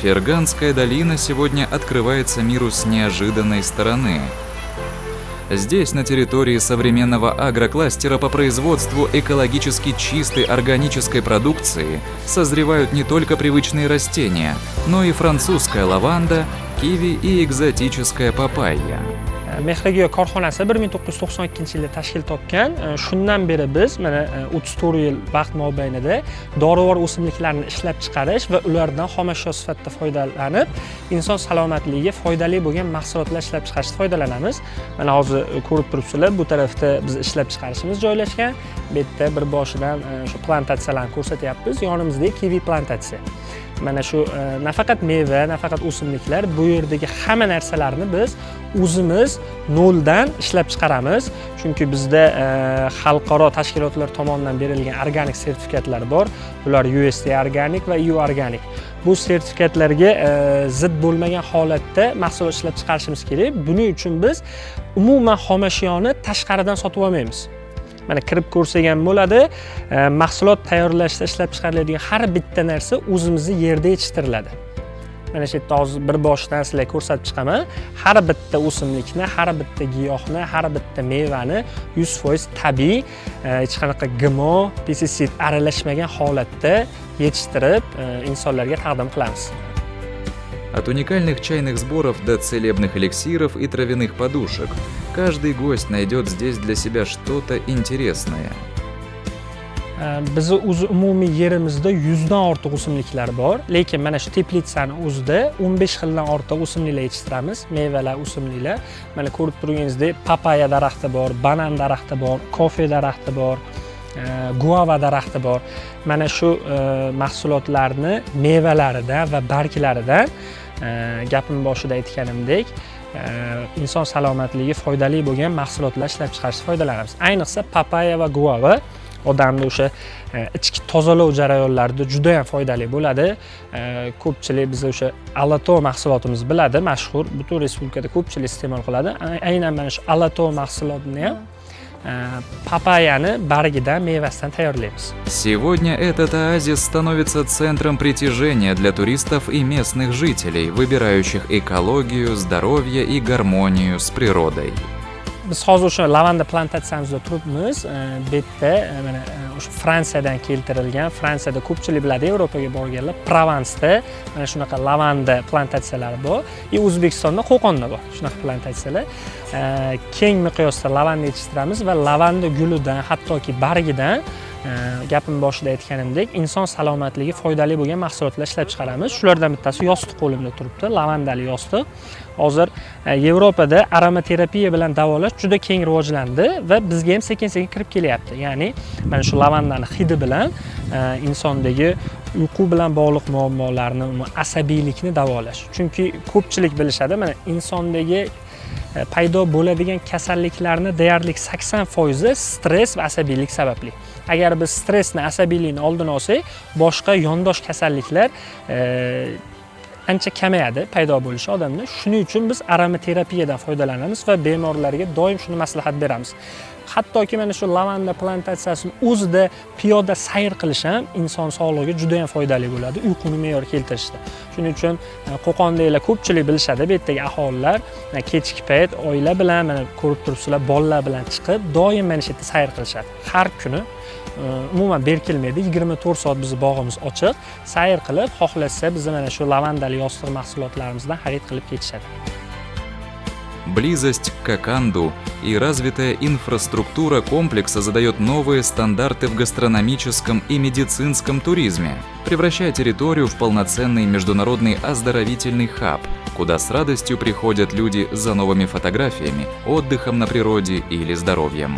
Ферганская долина сегодня открывается миру с неожиданной стороны. Здесь, на территории современного агрокластера по производству экологически чистой органической продукции, созревают не только привычные растения, но и французская лаванда, киви и экзотическая папайя. Mexrigiyo korxonasi 1992-yilda tashkil topgan. Shundan beri biz mana 34 yil vaqt mobaynida dorivor o'simliklarni ishlab chiqarish va ulardan xomashyo sifatida foydalanib, inson salomatligiga foydali bo'lgan mahsulotlar ishlab chiqarishda foydalanamiz. Mana hozir ko'rib turibsizlar, bu tarafda biz ishlab chiqarishimiz joylashgan. Bu yerda bir boshidan shu plantatsiyalarni ko'rsatyapmiz. Yonimizda kivi plantatsiya. Mana shu nafaqat meva, nafaqat o'simliklar, bu yerdagi hamma narsalarni biz o'zimiz noldan ishlab chiqaramiz. Chunki bizda xalqaro tashkilotlar tomonidan berilgan organik sertifikatlar bor. Bular USDA organik va EU organik. Bu sertifikatlarga zid bo'lmagan holatda mahsulot ishlab chiqarishimiz kerak. Buning uchun biz umuman xomashyoni tashqaridan sotib olmaymiz. Mana kirib ko'rsak ham bo'ladi, mahsulot tayyorlashda ishlab chiqariladigan har bitta narsa o'zimizning yerda yetishtiriladi. Mana shu yerda hozir bir boshidan sizlarga ko'rsatib chiqaman. Har bitta o'simlikni, har bitta giyohni, har bitta mevani 100% tabiiy, hech qanaqa GMO, pestisid aralashmagan holatda yetishtirib insonlarga taqdim qilamiz. От уникальных чайных сборов до целебных эликсиров и травяных подушек каждый гость найдет здесь для себя что-то интересное. Bizi umumiy yerimizda 100 dan ortiq o'simliklar bor, lekin mana shu teplitsani o'zida 15 xildan ortiq o'simliklar yetishtiramiz, mevalar, o'simliklar. Mana ko'rib turganingizdek, papaya daraxti bor, banan daraxti bor, kofe daraxti bor, guava daraxti bor. Mana shu mahsulotlarni mevalaridan va barglaridan gapim boshida aytganimdek, inson salomatligiga foydali bo'lgan mahsulotlar ishlab chiqarishda foydalanamiz. Ayniqsa papaya va guava odamning o'sha ichki tozalash jarayonlarida juda ham foydali bo'ladi. Ko'pchilik biz o'sha alato mahsulotimiz biladi, mashhur, butun respublikada ko'pchilik iste'mol qiladi. Aynan mana shu alato mahsulotni ham папаяны bargidan, mevasidan tayyorlaymiz. Сегодня этот оазис становится центром притяжения для туристов и местных жителей, выбирающих экологию, здоровье и гармонию с природой. Biz hozir o'sha lavanda plantatsiyamizda turibmiz. Bu yerda mana o'sha Fransiyadan keltirilgan, Fransiyada ko'pchilik biladi, Yevropaga borganlar, Provansda mana shunaqa lavanda plantatsiyalari bor. O'zbekistonda, Qo'qonda bor shunaqa plantatsiyalar. Keng miqyosda lavanda yetishtiramiz va lavanda gulidan, hattoki bargidan gapim boshida aytganimdek, inson salomatligiga foydali bo'lgan mahsulotlar ishlab chiqaramiz. Shulardan bittasi yostiq qo'limda turibdi, lavandali yostiq. Hozir Yevropada aromaterapiya bilan davolash juda keng rivojlandi va bizga ham sekin-sekin kirib kelyapti. Ya'ni mana shu lavandani hidi bilan insondagi uyqu bilan bog'liq muammolarni, asabiylikni davolash. Chunki ko'pchilik bilishadi, mana insondagi paydo bo'ladigan kasalliklarni deyarli 80% stress va asabiylik sababli. Agar biz stressni, asabiylikni oldini olsak, boshqa yondosh kasalliklar ancha kamayadi paydo bo'lishi odamda. Shuning uchun biz aromaterapiyadan foydalanamiz va bemorlarga doim shuni maslahat beramiz. Hattoki mana shu lavanda plantatsiyasini o'zida piyoda sayr qilish ham inson sog'lig'iga juda ham foydali bo'ladi, uyquni me'yor keltirishda. Shuning uchun Qo'qondagilar ko'pchilik bilishadi, bu yerdagi aholilar kechki payt oila bilan, mana ko'rib turibsizlar, bolalar bilan chiqib, doim mana shu yerda sayr qilishadi. Har kuni umuman berkilmaydi, 24 soat bizning bog'imiz ochiq. Sayr qilib, xohlashsa bizni mana shu lavandali yostiq mahsulotlarimizdan xarid qilib ketishadi. Близость к Коканду и развитая инфраструктура комплекса задает новые стандарты в гастрономическом и медицинском туризме, превращая территорию в полноценный международный оздоровительный хаб, куда с радостью приходят люди за новыми фотографиями, отдыхом на природе или здоровьем.